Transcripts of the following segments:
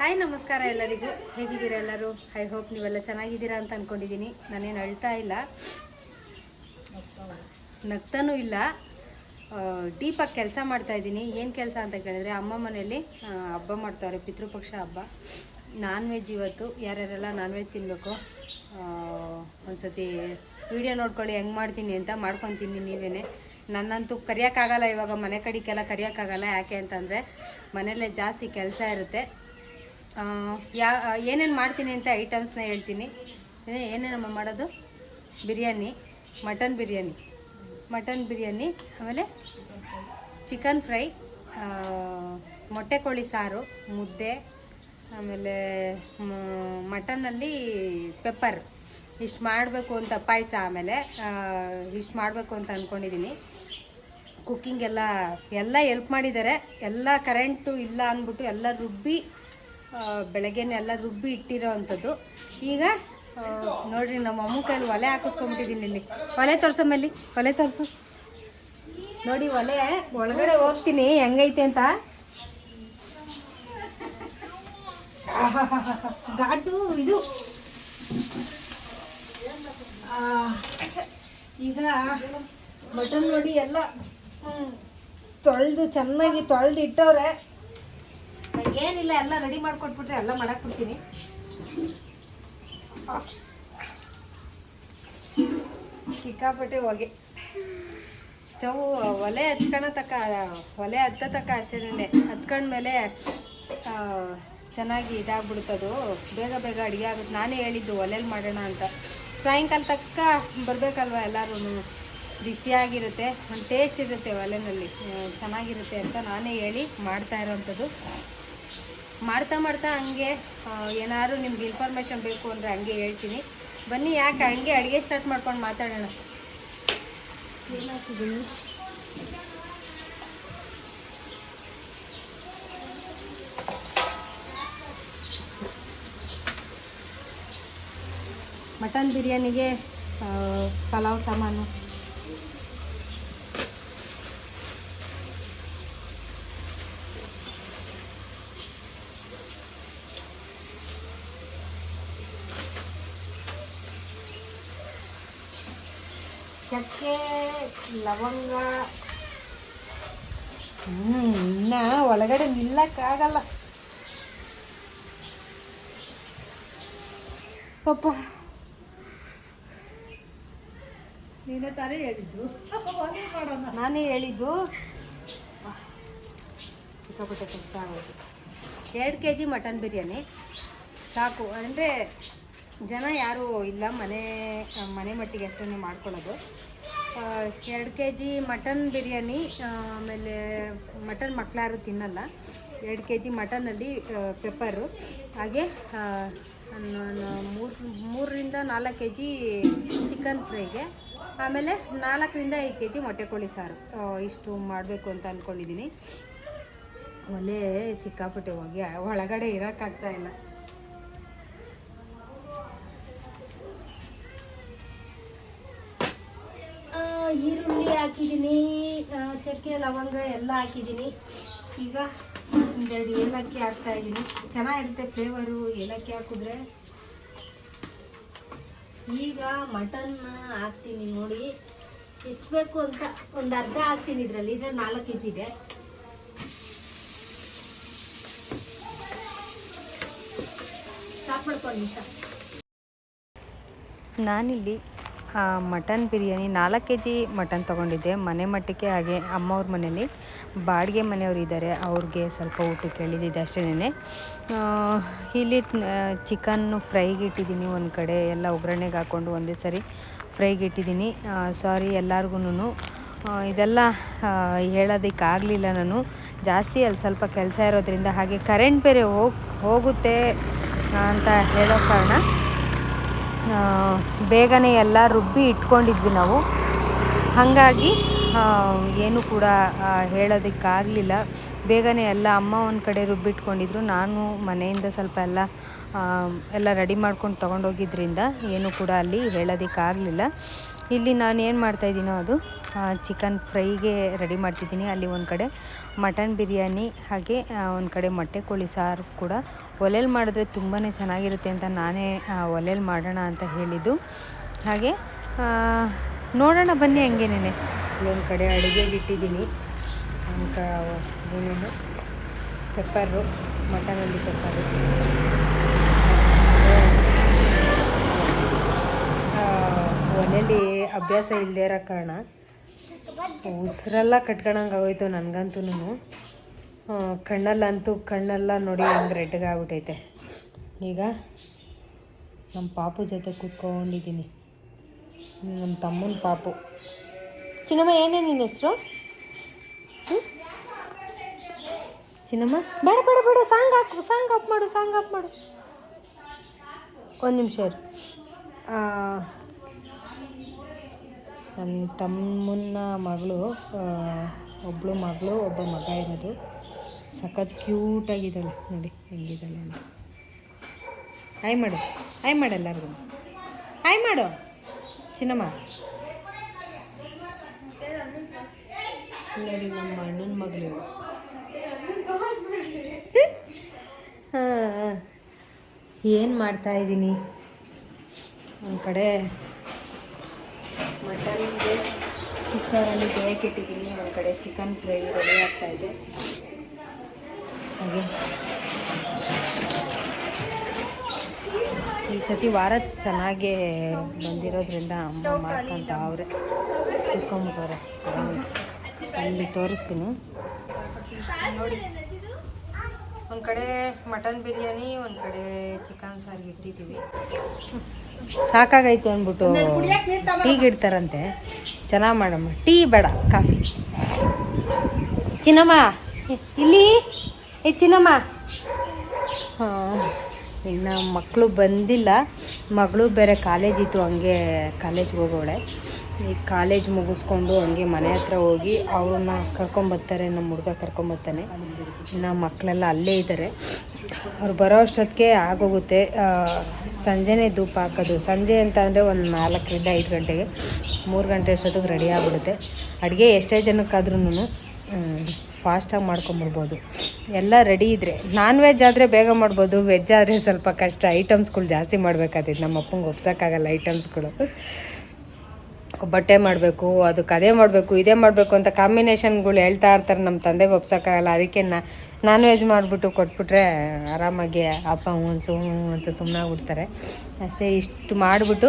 Hi ನಮಸ್ಕಾರ ಎಲ್ಲರಿಗೂ. ಹೇಗಿದ್ದೀರಾ ಎಲ್ಲರೂ? ಐ ಹೋಪ್ ನೀವೆಲ್ಲ ಚೆನ್ನಾಗಿದ್ದೀರಾ ಅಂತ ಅಂದ್ಕೊಂಡಿದ್ದೀನಿ. ನಾನೇನು ಅಳ್ತಾ ಇಲ್ಲ, ನಗ್ತಾನೂ ಇಲ್ಲ, ಡೀಪಾಗಿ ಕೆಲಸ ಮಾಡ್ತಾಯಿದ್ದೀನಿ. ಏನು ಕೆಲಸ ಅಂತ ಕೇಳಿದ್ರೆ, ಅಮ್ಮ ಮನೆಯಲ್ಲಿ ಹಬ್ಬ ಮಾಡ್ತಾವ್ರೆ, ಪಿತೃಪಕ್ಷ ಹಬ್ಬ. ನಾನ್ ವೆಜ್ ಇವತ್ತು. ಯಾರ್ಯಾರೆಲ್ಲ ನಾನ್ ವೆಜ್ ತಿನ್ನಬೇಕು ಒಂದ್ಸತಿ ವಿಡಿಯೋ ನೋಡ್ಕೊಳ್ಳಿ ಹೆಂಗೆ ಮಾಡ್ತೀನಿ ಅಂತ. ಮಾಡ್ಕೊತೀನಿ ನೀವೇ. ನನ್ನಂತೂ ಕರಿಯೋಕ್ಕಾಗಲ್ಲ, ಇವಾಗ ಮನೆ ಕಡೆಗೆಲ್ಲ ಕರಿಯೋಕ್ಕಾಗಲ್ಲ. ಯಾಕೆ ಅಂತಂದರೆ ಮನೆಯಲ್ಲೇ ಜಾಸ್ತಿ ಕೆಲಸ ಇರುತ್ತೆ. ಏನೇನು ಮಾಡ್ತೀನಿ ಅಂತ ಐಟಮ್ಸ್ನ ಹೇಳ್ತೀನಿ. ಏನೇನಮ್ಮ ಮಾಡೋದು? ಬಿರಿಯಾನಿ, ಮಟನ್ ಬಿರಿಯಾನಿ, ಆಮೇಲೆ ಚಿಕನ್ ಫ್ರೈ, ಮೊಟ್ಟೆ ಕೋಳಿ ಸಾರು, ಮುದ್ದೆ, ಆಮೇಲೆ ಮಟನ್ನಲ್ಲಿ ಪೆಪ್ಪರ್. ಇಷ್ಟು ಮಾಡಬೇಕು ಅಂತ, ಪಾಯಸ, ಆಮೇಲೆ ಇಷ್ಟು ಮಾಡಬೇಕು ಅಂತ ಅಂದ್ಕೊಂಡಿದ್ದೀನಿ. ಕುಕ್ಕಿಂಗ್ ಎಲ್ಲ ಹೆಲ್ಪ್ ಮಾಡಿದ್ದಾರೆ. ಎಲ್ಲ ಕರೆಂಟು ಇಲ್ಲ ಅಂದ್ಬಿಟ್ಟು ಎಲ್ಲ ರುಬ್ಬಿ ಬೆಳಗ್ಗೆನೇ ಎಲ್ಲ ರುಬ್ಬಿ ಇಟ್ಟಿರೋ ಅಂಥದ್ದು. ಈಗ ನೋಡಿರಿ, ನಮ್ಮ ಅಮ್ಮ ಕೈಲಿ ಒಲೆ ಹಾಕಿಸ್ಕೊಂಬಿಟ್ಟಿದ್ದೀನಿ. ಇಲ್ಲಿ ಒಲೆ ತೋರಿಸಮ್ಮಲ್ಲಿ, ಒಲೆ ತೋರಿಸು ನೋಡಿ. ಒಲೆ ಒಳಗಡೆ ಹೋಗ್ತೀನಿ ಹೆಂಗೈತೆ ಅಂತ. ಘಾಟು ಇದು. ಈಗ ಮಟನ್ ನೋಡಿ ಎಲ್ಲ ಚೆನ್ನಾಗಿ ತೊಳೆದು ಇಟ್ಟವ್ರೆ. ಏನಿಲ್ಲ, ಎಲ್ಲ ರೆಡಿ ಮಾಡಿಕೊಟ್ಬಿಟ್ರೆ ಎಲ್ಲ ಮಾಡಾಕ್ಬಿಡ್ತೀನಿ. ಸಿಕ್ಕಾಪಟ್ಟೆ ಹೊಗೆ. ಸ್ಟವ್ ಒಲೆ ಒಲೆ ಹತ್ತತಕ್ಕ ಅಷ್ಟೇನೆ. ಹತ್ಕೊಂಡ್ಮೇಲೆ ಚೆನ್ನಾಗಿ ಇದಾಗ್ಬಿಡ್ತದು. ಬೇಗ ಅಡುಗೆ ಆಗುತ್ತೆ. ನಾನೇ ಹೇಳಿದ್ದು ಒಲೆಯಲ್ಲಿ ಮಾಡೋಣ ಅಂತ. ಸಾಯಂಕಾಲ ತಕ್ಕ ಬರಬೇಕಲ್ವ, ಎಲ್ಲರೂ ಬಿಸಿಯಾಗಿರುತ್ತೆ, ಒಂದು ಟೇಸ್ಟ್ ಇರುತ್ತೆ ಒಲೆಯಲ್ಲಿ, ಚೆನ್ನಾಗಿರುತ್ತೆ ಅಂತ ನಾನೇ ಹೇಳಿ ಮಾಡ್ತಾ ಇರೋವಂಥದ್ದು. ಮಾಡ್ತಾ ಹಂಗೆ ಏನಾದ್ರು ನಿಮ್ಗೆ ಇನ್ಫಾರ್ಮೇಷನ್ ಬೇಕು ಅಂದರೆ ಹಂಗೆ ಹೇಳ್ತೀನಿ. ಬನ್ನಿ, ಯಾಕೆ ಹಂಗೆ ಅಡುಗೆ ಸ್ಟಾರ್ಟ್ ಮಾಡ್ಕೊಂಡು ಮಾತಾಡೋಣ. ಏನಾಗ್ತಿದ್ದೀನಿ? ಮಟನ್ ಬಿರಿಯಾನಿಗೆ ಪಲಾವ್ ಸಾಮಾನು, ಚಕ್ಕೆ, ಲವಂಗ. ಇನ್ನ ಒಳಗಡೆ ನಿಲ್ಲಕ್ಕಾಗಲ್ಲ ಪಾಪ. ನೀನೇ ತಾನೇ ಹೇಳಿದ್ದು, ನಾನೇ ಹೇಳಿದ್ದು. ಸಿಕ್ಕಾಪಟ್ಟೆ ಕಷ್ಟ ಆಗೋದು. 2 kg ಮಟನ್ ಬಿರಿಯಾನಿ ಸಾಕು. ಅಂದರೆ ಜನ ಯಾರೂ ಇಲ್ಲ, ಮನೆ ಮಟ್ಟಿಗೆ ಅಷ್ಟೇ ಮಾಡ್ಕೊಳ್ಳೋದು. 2 kg ಮಟನ್ ಬಿರಿಯಾನಿ. ಆಮೇಲೆ ಮಟನ್ ಮಕ್ಕಳಾರು ತಿನ್ನಲ್ಲ. 2 kg ಮಟನಲ್ಲಿ ಪೆಪ್ಪರು, ಹಾಗೆ 3ರಿಂದ 4 kg ಚಿಕನ್ ಫ್ರೈಗೆ, ಆಮೇಲೆ 4ರಿಂದ 5 kg ಮೊಟ್ಟೆ ಕೋಳಿ ಸಾರು. ಇಷ್ಟು ಮಾಡಬೇಕು ಅಂತ ಅಂದ್ಕೊಂಡಿದ್ದೀನಿ. ಒಲೆ ಸಿಕ್ಕಾಪಟ್ಟೆ ಹೋಗಿ ಒಳಗಡೆ ಇರೋಕ್ಕಾಗ್ತಾಯಿಲ್ಲ. ಈರುಳ್ಳಿ ಹಾಕಿದ್ದೀನಿ, ಚಕ್ಕೆ ಲವಂಗ ಎಲ್ಲ ಹಾಕಿದ್ದೀನಿ. ಈಗ 2 ಏಲಕ್ಕಿ ಹಾಕ್ತಾಯಿದ್ದೀನಿ. ಚೆನ್ನಾಗಿರುತ್ತೆ ಫ್ಲೇವರು ಏಲಕ್ಕಿ ಹಾಕಿದ್ರೆ. ಈಗ ಮಟನ್ನ ಹಾಕ್ತೀನಿ. ನೋಡಿ ಎಷ್ಟು ಬೇಕು ಅಂತ ಒಂದು ಅರ್ಧ ಹಾಕ್ತೀನಿ. ಇದರಲ್ಲಿ 4 kg ಇದೆ. ಸ್ಟಾಪ್ ಮಾಡ್ಕೊಂಡು ನಿಮಿಷ. ನಾನಿಲ್ಲಿ ಮಟನ್ ಬಿರಿಯಾನಿ 4 kg ಮಟನ್ ತೊಗೊಂಡಿದ್ದೆ ಮನೆ ಮಟ್ಟಕ್ಕೆ. ಹಾಗೆ ಅಮ್ಮವ್ರ ಮನೇಲಿ ಬಾಡಿಗೆ ಮನೆಯವರು ಇದ್ದಾರೆ, ಅವ್ರಿಗೆ ಸ್ವಲ್ಪ ಊಟಕ್ಕೆ ಕೇಳಿದ್ದಿದ್ದೆ ಅಷ್ಟೇನೆ. ಇಲ್ಲಿ ಚಿಕನ್ನು ಫ್ರೈಗೆ ಇಟ್ಟಿದ್ದೀನಿ ಒಂದು ಕಡೆ. ಎಲ್ಲ ಒಗ್ಗರಣೆಗೆ ಹಾಕ್ಕೊಂಡು ಒಂದೇ ಸರಿ ಫ್ರೈಗೆ ಇಟ್ಟಿದ್ದೀನಿ. ಸಾರಿ ಎಲ್ಲರಿಗೂ, ಇದೆಲ್ಲ ಹೇಳೋದಕ್ಕಾಗಲಿಲ್ಲ ನಾನು. ಜಾಸ್ತಿ ಅಲ್ಲಿ ಸ್ವಲ್ಪ ಕೆಲಸ ಇರೋದ್ರಿಂದ, ಹಾಗೆ ಕರೆಂಟ್ ಬೇರೆ ಹೋಗುತ್ತೆ ಅಂತ ಹೇಳೋ ಕಾರಣ ಬೇಗನೆ ಎಲ್ಲ ರುಬ್ಬಿ ಇಟ್ಕೊಂಡಿದ್ವಿ ನಾವು. ಹಾಗಾಗಿ ಏನು ಕೂಡ ಹೇಳೋದಕ್ಕಾಗಲಿಲ್ಲ. ಬೇಗನೆ ಎಲ್ಲ ಅಮ್ಮ ಒಂದು ಕಡೆ ರುಬ್ಬಿಟ್ಕೊಂಡಿದ್ರು. ನಾನು ಮನೆಯಿಂದ ಸ್ವಲ್ಪ ಎಲ್ಲ ರೆಡಿ ಮಾಡ್ಕೊಂಡು ತೊಗೊಂಡೋಗಿದ್ರಿಂದ ಏನು ಕೂಡ ಅಲ್ಲಿ ಹೇಳೋದಕ್ಕಾಗಲಿಲ್ಲ. ಇಲ್ಲಿ ನಾನು ಏನು ಮಾಡ್ತಾಯಿದ್ದೀನೋ ಅದು ಚಿಕನ್ ಫ್ರೈಗೆ ರೆಡಿ ಮಾಡ್ತಿದ್ದೀನಿ. ಅಲ್ಲಿ ಒಂದು ಕಡೆ ಮಟನ್ ಬಿರಿಯಾನಿ, ಹಾಗೆ ಒಂದು ಕಡೆ ಮೊಟ್ಟೆ ಕೋಳಿ ಸಾರು ಕೂಡ ಒಲೆಯಲ್ಲಿ ಮಾಡಿದ್ರೆ ತುಂಬಾ ಚೆನ್ನಾಗಿರುತ್ತೆ ಅಂತ ನಾನೇ ಒಲೆಯಲ್ಲಿ ಮಾಡೋಣ ಅಂತ ಹೇಳಿದ್ದು. ಹಾಗೆ ನೋಡೋಣ ಬನ್ನಿ. ಹಂಗೇನೆ ಇಲ್ಲೊಂದು ಕಡೆ ಅಡುಗೆಗೆ ಇಟ್ಟಿದ್ದೀನಿ. ಏನೇನು ಪೆಪ್ಪರು, ಮಟನಲ್ಲಿ ಪೆಪ್ಪರು, ಒಲೆಯಲ್ಲಿ ಅಭ್ಯಾಸ ಇಲ್ಲದೇ ಇರೋ ಕಾರಣ ಉಸಿರೆಲ್ಲ ಕಟ್ಕೊಳಂಗೆ ಆಗೋಯ್ತು ನನಗಂತೂ. ಕಣ್ಣೆಲ್ಲ ನೋಡಿ ಹೆಂಗೆ ರೆಡ್ಗೆ ಆಗ್ಬಿಟ್ಟೈತೆ. ಈಗ ನಮ್ಮ ಪಾಪು ಜೊತೆ ಕೂತ್ಕೊಂಡಿದ್ದೀನಿ. ನಮ್ಮ ತಮ್ಮನ ಪಾಪು. ಚಿನ್ನಮ್ಮ, ಏನೇ ನಿನ್ನ ಹೆಸರು? ಚಿನ್ನಮ್ಮ, ಬೇಡ ಬೇಡ ಬೇಡ, ಸಾಂಗ್ ಆಫ್ ಮಾಡು. ಒಂದು ನಿಮಿಷ ಇರು. ನನ್ನ ತಮ್ಮನ ಮಗಳು, ಒಬ್ಬಳು ಮಗಳು ಒಬ್ಬ ಮಗ ಇರೋದು. ಸಖತ್ ಕ್ಯೂಟಾಗಿದ್ದಾಳೆ ನೋಡಿ ಹೆಂಗಿದ್ದಾಳೆ ಅಂತ. ಹಾಯ್ ಮಾಡು ಎಲ್ಲರಿಗೂ. ಹಾಯ್ ಮಾಡು ಚಿನ್ನಮ್ಮ. ನೋಡಿ ನಮ್ಮ ಅಣ್ಣನ ಮಗಳು. ಏನು ಮಾಡ್ತಾಯಿದ್ದೀನಿ, ಒಂದು ಕಡೆ ಮಟನ್ಗೆ ಕುಕ್ಕರಲ್ಲಿ ಬೇಯಕ್ಕೆ ಇಟ್ಟಿದ್ದೀನಿ, ಒಂದು ಕಡೆ ಚಿಕನ್ ಫ್ರೈ ರೆಡಿ ಆಗ್ತಾಯಿದೆ. ಹಾಗೆ ಈ ಸತಿ ವಾರ ಚೆನ್ನಾಗೇ ಬಂದಿರೋದ್ರಿಂದ ಅಮ್ಮ ಮಾಡ್ಕೊಂತ ಅವರೇ ಕುತ್ಕೊಂಬಿಟ್ಟವ್ರೆ. ಅಲ್ಲಿ ತೋರಿಸ್ತೀನಿ ನೋಡಿ. ಒಂದು ಕಡೆ ಮಟನ್ ಬಿರಿಯಾನಿ, ಒಂದು ಕಡೆ ಚಿಕನ್ ಸಾರಿಗೆ ಇಟ್ಟಿದ್ದೀವಿ. ಸಾಕಾಗೈತೆ ಅಂದ್ಬಿಟ್ಟು ಟೀಗೆ ಇಡ್ತಾರಂತೆ. ಚೆನ್ನಾಗಿ ಮಾಡಮ್ಮ, ಟೀ ಬೇಡ, ಕಾಫಿ. ಚಿನ್ನಮ್ಮ ಇಲ್ಲಿ, ಚಿನ್ನಮ್ಮ. ಇನ್ನು ಮಕ್ಕಳು ಬಂದಿಲ್ಲ. ಮಗಳು ಬೇರೆ ಕಾಲೇಜ್ ಇತ್ತು, ಹಂಗೆ ಕಾಲೇಜ್ಗೆ ಹೋಗೋಳೆ. ಈಗ ಕಾಲೇಜ್ ಮುಗಿಸ್ಕೊಂಡು ಹಂಗೆ ಮನೆ ಹತ್ರ ಹೋಗಿ ಅವ್ರನ್ನ ಕರ್ಕೊಂಬರ್ತಾರೆ. ನಮ್ಮ ಹುಡುಗ ಕರ್ಕೊಂಬರ್ತಾನೆ. ಇನ್ನು ಮಕ್ಕಳೆಲ್ಲ ಅಲ್ಲೇ ಇದ್ದಾರೆ. ಅವ್ರು ಬರೋ ಅಷ್ಟೊತ್ತಿಗೆ ಆಗೋಗುತ್ತೆ. ಸಂಜೆನೇ ಧೂಪ ಹಾಕೋದು. ಸಂಜೆ ಅಂತ ಅಂದರೆ ಒಂದು 4ರಿಂದ 5 ಗಂಟೆಗೆ, 3 ಗಂಟೆ ಅಷ್ಟೊತ್ತಿಗೆ ರೆಡಿ ಆಗಿಬಿಡುತ್ತೆ. ಅಡುಗೆ ಎಷ್ಟೇ ಜನಕ್ಕಾದ್ರೂ ಫಾಸ್ಟಾಗಿ ಮಾಡ್ಕೊಂಬಿಡ್ಬೋದು. ಎಲ್ಲ ರೆಡಿ ಇದ್ದರೆ. ನಾನ್ ವೆಜ್ ಆದರೆ ಬೇಗ ಮಾಡ್ಬೋದು, ವೆಜ್ ಆದರೆ ಸ್ವಲ್ಪ ಕಷ್ಟ. ಐಟಮ್ಸ್ಗಳು ಜಾಸ್ತಿ ಮಾಡಬೇಕಾಗ್ತೈತೆ. ನಮ್ಮ ಅಪ್ಪಂಗೆ ಒಪ್ಸೋಕ್ಕಾಗಲ್ಲ ಐಟಮ್ಸ್ಗಳು. ಬಟ್ಟೆ ಮಾಡಬೇಕು, ಅದಕ್ಕೆ ಅದೇ ಮಾಡಬೇಕು, ಇದೇ ಮಾಡಬೇಕು ಅಂತ ಕಾಂಬಿನೇಷನ್ಗಳು ಹೇಳ್ತಾ ಇರ್ತಾರೆ. ನಮ್ಮ ತಂದೆಗೆ ಒಪ್ಸೋಕ್ಕಾಗಲ್ಲ. ಅದಕ್ಕೆ ನಾನ್ ವೆಜ್ ಮಾಡಿಬಿಟ್ಟು ಕೊಟ್ಬಿಟ್ರೆ ಆರಾಮಾಗಿ ಅಪ್ಪ ಅಂತ ಸುಮ್ಮನಾಗ್ಬಿಡ್ತಾರೆ ಅಷ್ಟೇ. ಇಷ್ಟು ಮಾಡಿಬಿಟ್ಟು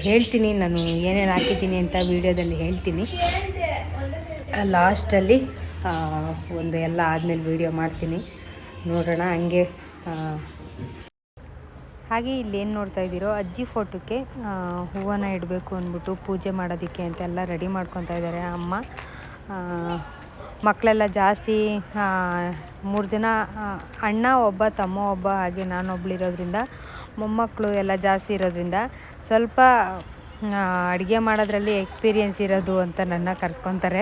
ಹೇಳ್ತೀನಿ ನಾನು ಏನೇನು ಹಾಕಿದ್ದೀನಿ ಅಂತ ವೀಡಿಯೋದಲ್ಲಿ ಹೇಳ್ತೀನಿ. ಲಾಸ್ಟಲ್ಲಿ ಒಂದು ಎಲ್ಲ ಆದಮೇಲೆ ವೀಡಿಯೋ ಮಾಡ್ತೀನಿ, ನೋಡೋಣ. ಹಾಗೆ ಇಲ್ಲೇನು ನೋಡ್ತಾ ಇದ್ದೀರೋ, ಅಜ್ಜಿ ಫೋಟೋಕ್ಕೆ ಹೂವನ್ನು ಇಡಬೇಕು ಅಂದ್ಬಿಟ್ಟು ಪೂಜೆ ಮಾಡೋದಕ್ಕೆ ಅಂತೆಲ್ಲ ರೆಡಿ ಮಾಡ್ಕೊತಾ ಇದ್ದಾರೆ ಅಮ್ಮ. ಮಕ್ಕಳೆಲ್ಲ ಜಾಸ್ತಿ 3 ಜನ, ಅಣ್ಣ ಒಬ್ಬ, ತಮ್ಮ ಒಬ್ಬ, ಹಾಗೆ ನಾನೊಬ್ಳಿರೋದ್ರಿಂದ ಮೊಮ್ಮಕ್ಕಳು ಎಲ್ಲ ಜಾಸ್ತಿ ಇರೋದ್ರಿಂದ ಸ್ವಲ್ಪ ಅಡುಗೆ ಮಾಡೋದ್ರಲ್ಲಿ ಎಕ್ಸ್ಪೀರಿಯೆನ್ಸ್ ಇರೋದು ಅಂತ ನನ್ನ ಕರೆಸ್ಕೊತಾರೆ.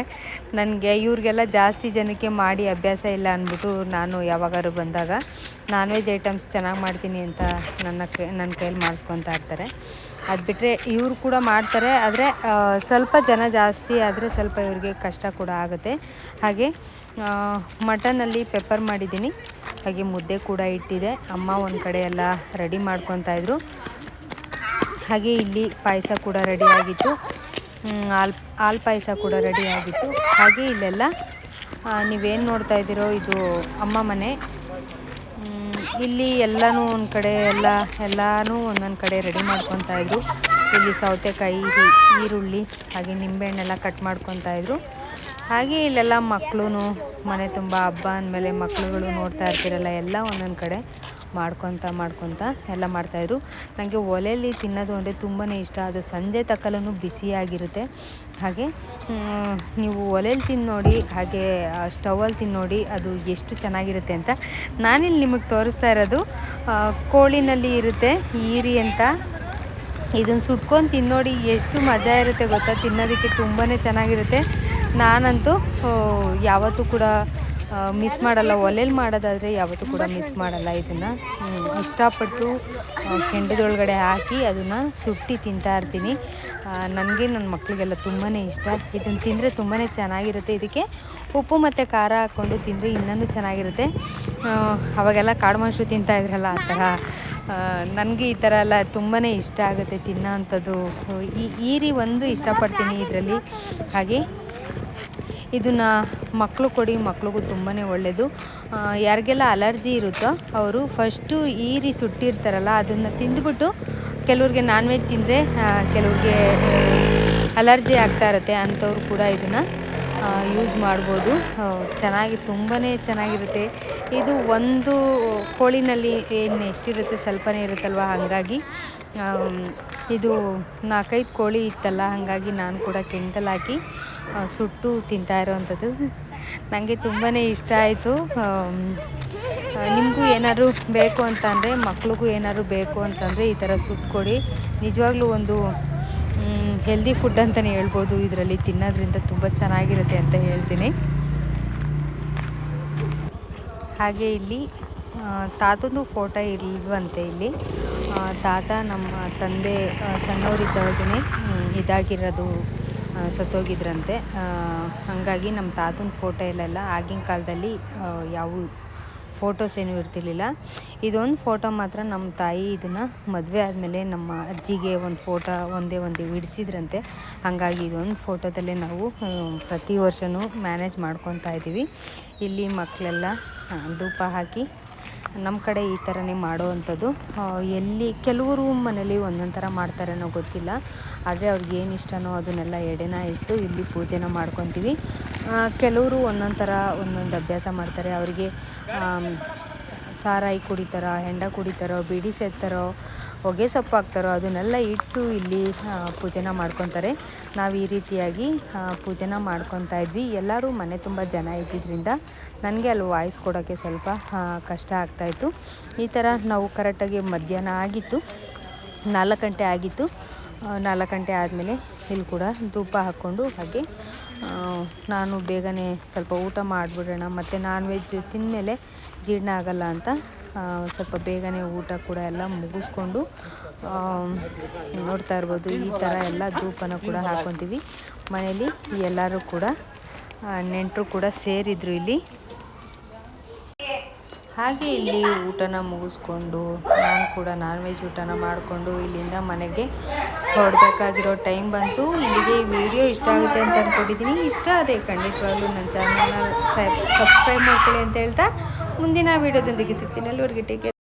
ನನಗೆ ಇವ್ರಿಗೆಲ್ಲ ಜಾಸ್ತಿ ಜನಕ್ಕೆ ಮಾಡಿ ಅಭ್ಯಾಸ ಇಲ್ಲ ಅಂದ್ಬಿಟ್ಟು ನಾನು ಯಾವಾಗಾದ್ರು ಬಂದಾಗ ನಾನ್ ವೆಜ್ ಐಟಮ್ಸ್ ಚೆನ್ನಾಗಿ ಮಾಡ್ತೀನಿ ಅಂತ ನನ್ನ ಕೈಯಲ್ಲಿ ಮಾಡಿಸ್ಕೊತಾ ಇರ್ತಾರೆ. ಅದು ಬಿಟ್ಟರೆ ಇವರು ಕೂಡ ಮಾಡ್ತಾರೆ, ಆದರೆ ಸ್ವಲ್ಪ ಜನ ಜಾಸ್ತಿ ಆದರೆ ಸ್ವಲ್ಪ ಇವ್ರಿಗೆ ಕಷ್ಟ ಕೂಡ ಆಗುತ್ತೆ. ಹಾಗೆ ಮಟನಲ್ಲಿ ಪೆಪ್ಪರ್ ಮಾಡಿದ್ದೀನಿ, ಹಾಗೆ ಮುದ್ದೆ ಕೂಡ ಇಟ್ಟಿದೆ. ಅಮ್ಮ ಒಂದು ಕಡೆ ಎಲ್ಲ ರೆಡಿ ಮಾಡ್ಕೊತಾಯಿದ್ರು. ಹಾಗೆ ಇಲ್ಲಿ ಪಾಯಸ ಕೂಡ ರೆಡಿ ಆಗಿತ್ತು, ಹಾಲು ಪಾಯಸ ಕೂಡ ರೆಡಿ ಆಗಿತ್ತು. ಹಾಗೆ ಇಲ್ಲೆಲ್ಲ ನೀವೇನು ನೋಡ್ತಾ ಇದ್ದೀರೋ ಇದು ಅಮ್ಮ ಮನೆ. ಇಲ್ಲಿ ಎಲ್ಲನೂ ಒಂದು ಕಡೆ ಎಲ್ಲನೂ ಒಂದೊಂದು ಕಡೆ ರೆಡಿ ಮಾಡ್ಕೊತಾಯಿದ್ರು. ಇಲ್ಲಿ ಸೌತೆಕಾಯಿ, ಈರುಳ್ಳಿ, ಹಾಗೆ ನಿಂಬೆಹಣ್ಣೆಲ್ಲ ಕಟ್ ಮಾಡ್ಕೊತಾಯಿದ್ರು. ಹಾಗೆ ಇಲ್ಲೆಲ್ಲ ಮಕ್ಕಳು ಮನೆ ತುಂಬ ಹಬ್ಬ ಅಂದಮೇಲೆ ಮಕ್ಕಳುಗಳು ನೋಡ್ತಾ ಇರ್ತಿರಲ್ಲ, ಎಲ್ಲ ಒಂದೊಂದು ಕಡೆ ಮಾಡ್ಕೊತ ಎಲ್ಲ ಮಾಡ್ತಾಯಿದ್ರು. ನನಗೆ ಒಲೆಯಲ್ಲಿ ತಿನ್ನೋದು ಅಂದರೆ ತುಂಬಾ ಇಷ್ಟ. ಅದು ಸಂಜೆ ತಕ್ಕಲೂ ಬಿಸಿಯಾಗಿರುತ್ತೆ. ಹಾಗೆ ನೀವು ಒಲೆಯಲ್ಲಿ ತಿಂದು ನೋಡಿ, ಹಾಗೆ ಸ್ಟವಲ್ಲಿ ತಿಂದು ನೋಡಿ, ಅದು ಎಷ್ಟು ಚೆನ್ನಾಗಿರುತ್ತೆ ಅಂತ. ನಾನಿಲ್ಲಿ ನಿಮಗೆ ತೋರಿಸ್ತಾ ಇರೋದು ಕೋಳಿನಲ್ಲಿ ಇರುತ್ತೆ ಈರಿ ಅಂತ. ಇದನ್ನು ಸುಟ್ಕೊಂಡು ತಿನ್ನೋಡಿ ಎಷ್ಟು ಮಜಾ ಇರುತ್ತೆ ಗೊತ್ತಾ, ತಿನ್ನೋದಕ್ಕೆ ತುಂಬಾ ಚೆನ್ನಾಗಿರುತ್ತೆ. ನಾನಂತೂ ಯಾವತ್ತೂ ಕೂಡ ಮಿಸ್ ಮಾಡಲ್ಲ. ಒಲೆಯಲ್ಲಿ ಮಾಡೋದಾದರೆ ಯಾವತ್ತೂ ಕೂಡ ಮಿಸ್ ಮಾಡಲ್ಲ. ಇದನ್ನು ಇಷ್ಟಪಟ್ಟು ಕೆಂಡದೊಳಗಡೆ ಹಾಕಿ ಅದನ್ನು ಸುಟ್ಟು ತಿಂತಾಯಿರ್ತೀನಿ. ನನಗೆ ನನ್ನ ಮಕ್ಕಳಿಗೆಲ್ಲ ತುಂಬಾ ಇಷ್ಟ. ಇದನ್ನು ತಿಂದರೆ ತುಂಬಾ ಚೆನ್ನಾಗಿರುತ್ತೆ. ಇದಕ್ಕೆ ಉಪ್ಪು ಮತ್ತು ಖಾರ ಹಾಕ್ಕೊಂಡು ತಿಂದರೆ ಇನ್ನೂ ಚೆನ್ನಾಗಿರುತ್ತೆ. ಅವಾಗೆಲ್ಲ ಕಾಡು ಮನುಷ್ಯರು ತಿಂತಾಯಿದ್ರಲ್ಲ ಆ ಥರ ನನಗೆ ಈ ಥರ ಎಲ್ಲ ತುಂಬಾ ಇಷ್ಟ ಆಗುತ್ತೆ ತಿನ್ನೋ ಅಂಥದ್ದು. ಈರಿ ಒಂದು ಇಷ್ಟಪಡ್ತೀನಿ ಇದರಲ್ಲಿ. ಹಾಗೆ ಇದನ್ನು ಮಕ್ಕಳು ಕೊಡಿ, ಮಕ್ಳಿಗೂ ತುಂಬಾ ಒಳ್ಳೆಯದು. ಯಾರಿಗೆಲ್ಲ ಅಲರ್ಜಿ ಇರುತ್ತೋ ಅವರು ಫಸ್ಟು ಈರಿ ಸುಟ್ಟಿರ್ತಾರಲ್ಲ ಅದನ್ನು ತಿಂದುಬಿಟ್ಟು, ಕೆಲವ್ರಿಗೆ ನಾನ್ ವೆಜ್ ತಿಂದರೆ ಕೆಲವ್ರಿಗೆ ಅಲರ್ಜಿ ಆಗ್ತಾ ಇರುತ್ತೆ, ಅಂಥವ್ರು ಕೂಡ ಇದನ್ನು ಯೂಸ್ ಮಾಡ್ಬೋದು. ಚೆನ್ನಾಗಿ ತುಂಬಾ ಚೆನ್ನಾಗಿರುತ್ತೆ. ಇದು ಒಂದು ಕೋಳಿನಲ್ಲಿ ಏನು ಎಷ್ಟಿರುತ್ತೆ ಸ್ವಲ್ಪನೇ ಇರುತ್ತಲ್ವ, ಹಾಗಾಗಿ ಇದು 4-5 ಕೋಳಿ ಇತ್ತಲ್ಲ, ಹಾಗಾಗಿ ನಾನು ಕೂಡ ಕೆಂಡದಲ್ಲಿ ಹಾಕಿ ಸುಟ್ಟು ತಿಂತಾ ಇರೋವಂಥದ್ದು ನನಗೆ ತುಂಬಾ ಇಷ್ಟ ಆಯಿತು. ನಿಮಗೂ ಏನಾದರೂ ಬೇಕು ಅಂತಂದರೆ, ಮಕ್ಳಿಗೂ ಏನಾದರೂ ಬೇಕು ಅಂತಂದರೆ ಈ ಥರ ಸುಟ್ಕೊಡಿ. ನಿಜವಾಗ್ಲೂ ಒಂದು ಹೆಲ್ದಿ ಫುಡ್ ಅಂತಲೇ ಹೇಳ್ಬೋದು. ಇದರಲ್ಲಿ ತಿನ್ನೋದ್ರಿಂದ ತುಂಬ ಚೆನ್ನಾಗಿರುತ್ತೆ ಅಂತ ಹೇಳ್ತೀನಿ. ಹಾಗೆ ಇಲ್ಲಿ ತಾತಂದು ಫೋಟೋ ಇಲ್ವಂತೆ. ಇಲ್ಲಿ ತಾತ ನಮ್ಮ ತಂದೆ ಸಣ್ಣವರಿದ್ದಾಗೇ ಇದಾಗಿರೋದು, ಸತ್ತೋಗಿದ್ರಂತೆ. ಹಾಗಾಗಿ ನಮ್ಮ ತಾತನ ಫೋಟೋ ಇಲ್ಲೆಲ್ಲ ಆಗಿನ ಕಾಲದಲ್ಲಿ ಯಾವ ಫೋಟೋಸ್ ಏನೂ ಇರ್ತಿರ್ಲಿಲ್ಲ. ಇದೊಂದು ಫೋಟೋ ಮಾತ್ರ ನಮ್ಮ ತಾಯಿ ಇದನ್ನು ಮದುವೆ ಆದಮೇಲೆ ನಮ್ಮ ಅಜ್ಜಿಗೆ ಒಂದು ಫೋಟೋ ಒಂದೇ ಬಿಡಿಸಿದ್ರಂತೆ. ಹಾಗಾಗಿ ಇದೊಂದು ಫೋಟೋದಲ್ಲೇ ನಾವು ಪ್ರತಿ ವರ್ಷವೂ ಮ್ಯಾನೇಜ್ ಮಾಡ್ಕೊತಾ ಇದ್ದೀವಿ. ಇಲ್ಲಿ ಮಕ್ಕಳೆಲ್ಲ ಧೂಪ ಹಾಕಿ, ನಮ್ಮ ಕಡೆ ಈ ಥರನೇ ಮಾಡೋವಂಥದ್ದು. ಎಲ್ಲಿ ಕೆಲವರು ಮನೇಲಿ ಒಂದೊಂದು ಥರ ಮಾಡ್ತಾರೇನೋ ಗೊತ್ತಿಲ್ಲ, ಆದರೆ ಅವ್ರಿಗೆ ಏನು ಇಷ್ಟನೋ ಅದನ್ನೆಲ್ಲ ಎಡೆನ ಇಟ್ಟು ಇಲ್ಲಿ ಪೂಜೆನ ಮಾಡ್ಕೊತೀವಿ. ಕೆಲವರು ಒಂದೊಂದು ಥರ ಒಂದೊಂದು ಅಭ್ಯಾಸ ಮಾಡ್ತಾರೆ. ಅವರಿಗೆ ಸಾರಾಯಿ ಕುಡಿತಾರೋ, ಹೆಂಡ ಕುಡಿತಾರೋ, ಬೀಡಿ ಸೇದ್ತಾರೋ, ಹೊಗೆ ಸೊಪ್ಪು ಹಾಕ್ತಾರೋ ಅದನ್ನೆಲ್ಲ ಇಟ್ಟು ಇಲ್ಲಿ ಪೂಜೆನ ಮಾಡ್ಕೊತಾರೆ. ನಾವು ಈ ರೀತಿಯಾಗಿ ಪೂಜೆನ ಮಾಡ್ಕೊತಾ ಇದ್ವಿ. ಎಲ್ಲರೂ ಮನೆ ತುಂಬ ಜನ ಇದ್ದಿದ್ದರಿಂದ ನನಗೆ ಅಲ್ಲಿ ವಾಯ್ಸ್ ಕೊಡೋಕ್ಕೆ ಸ್ವಲ್ಪ ಕಷ್ಟ ಆಗ್ತಾಯಿತ್ತು. ಈ ಥರ ನಾವು ಕರೆಕ್ಟಾಗಿ ಮಧ್ಯಾಹ್ನ ಆಗಿತ್ತು, 4 ಗಂಟೆ ಆಗಿತ್ತು. 4 ಗಂಟೆ ಆದಮೇಲೆ ಇಲ್ಲಿ ಕೂಡ ಧೂಪ ಹಾಕ್ಕೊಂಡು, ಹಾಗೆ ನಾನು ಬೇಗನೆ ಸ್ವಲ್ಪ ಊಟ ಮಾಡಿಬಿಡೋಣ, ಮತ್ತು ನಾನ್ ವೆಜ್ ತಿಂದಮೇಲೆ ಜೀರ್ಣ ಆಗೋಲ್ಲ ಅಂತ ಸ್ವಲ್ಪ ಬೇಗನೆ ಊಟ ಕೂಡ ಎಲ್ಲ ಮುಗಿಸ್ಕೊಂಡು ನೋಡ್ತಾ ಇರ್ಬೋದು. ಈ ಥರ ಎಲ್ಲ ಧೂಪನ ಕೂಡ ಹಾಕ್ಕೊತೀವಿ ಮನೇಲಿ. ಎಲ್ಲರೂ ಕೂಡ ನೆಂಟರು ಕೂಡ ಸೇರಿದ್ರು ಇಲ್ಲಿ. ಹಾಗೆ ಇಲ್ಲಿ ಊಟನ ಮುಗಿಸ್ಕೊಂಡು ನಾನು ಕೂಡ ನಾನ್ ವೆಜ್ ಊಟನ ಮಾಡಿಕೊಂಡು ಇಲ್ಲಿಂದ ಮನೆಗೆ ಹೊರಡಬೇಕಾಗಿರೋ ಟೈಮ್ ಬಂತು. ಇಲ್ಲಿಗೆ ಈ ವಿಡಿಯೋ ಇಷ್ಟ ಆಗುತ್ತೆ ಅಂತ ಅಂದ್ಕೊಂಡಿದ್ದೀನಿ. ಇಷ್ಟ ಅದೇ ಖಂಡಿತವಾಗ್ಲೂ ನನ್ನ ಚಾನಲ್ನ ಸಬ್ಸ್ಕ್ರೈಬ್ ಮಾಡ್ಕೊಳ್ಳಿ ಅಂತ ಹೇಳ್ತಾ ಮುಂದಿನ ವಿಡಿಯೋದೊಂದಿಗೆ ಸಿಗ್ತೀನಿ. ಅಲ್ಲಿವರೆಗೆ ಟೇಕ್ ಕೇರ್.